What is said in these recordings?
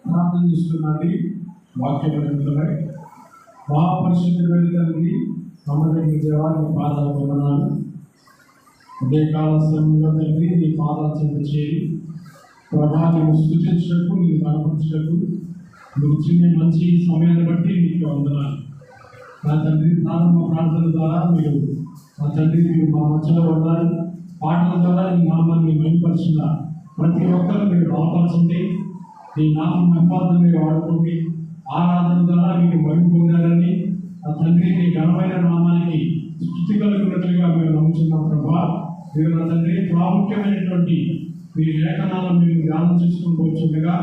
ప్రార్థన చేస్తున్నాండి. వాక్యమైనటువంటి మహాపరిశుద్ధుడైన తండ్రి, నమ్మదగిన దేవా, నీ పాదాలు వందనాలు. ఉదయకాల సమయంలో తండ్రి నీ పాదాలు చెంత చేరి ప్రభావం సూచించటకు, నీకు కనపరచటకు నువ్వు చిన్న మంచి సమయాన్ని బట్టి నీకు వందనాలు. నా తండ్రి, ప్రారంభ ప్రార్థన ద్వారా మీరు నా తండ్రి మీరు మా మధ్యలో ఉన్నారు. పాటల ద్వారా ఈ నామాన్ని మైపరిచిన ప్రతి ఒక్కరు మీరు బలపరచండి. ఈ నామం సంపాదన మీరు వాడుకోండి. ఆరాధన ద్వారా మీరు మహిమ పొందాలని ఆ తండ్రి మీ ఘనమైన నామానికి సృష్టి కలిగినట్లుగా మేము నమ్ముతున్నాం. ప్రభా, మీరు నా తండ్రి ప్రాముఖ్యమైనటువంటి మీ లేఖనాలను మీరు ధ్యానం చేసుకుంటూ వచ్చిండగా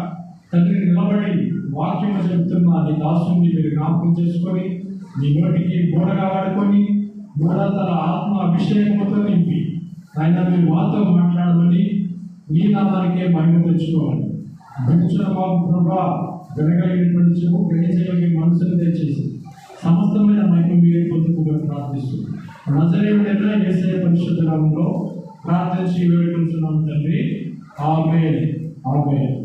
తండ్రి నిలబడి వాక్యం చెబుతున్న నీ దాసుని మీరు జ్ఞాపకం చేసుకొని మీ నోటికి గోడగా వాడుకొని మూడంతల ఆత్మ అభిషేకంతో నింపి ఆయన మీరు మాతో మాట్లాడమని మీ నామానికే మహిమ తెచ్చుకోవాలి. విడుచున్న మాకు ప్రభా వినగలిగినటువంటి చెవు, గ్రహించగలిగే మనసును తెచ్చేసి సమస్తమైన మహిమ మీరే పొందుకోమని ప్రార్థిస్తున్నాం. నజరేయుడైన యేసయ్య పరిశుద్ధ నామములో ప్రార్థించి వేడుకుంటున్నాం తండ్రి. ఆమేన్. ఆమేన్.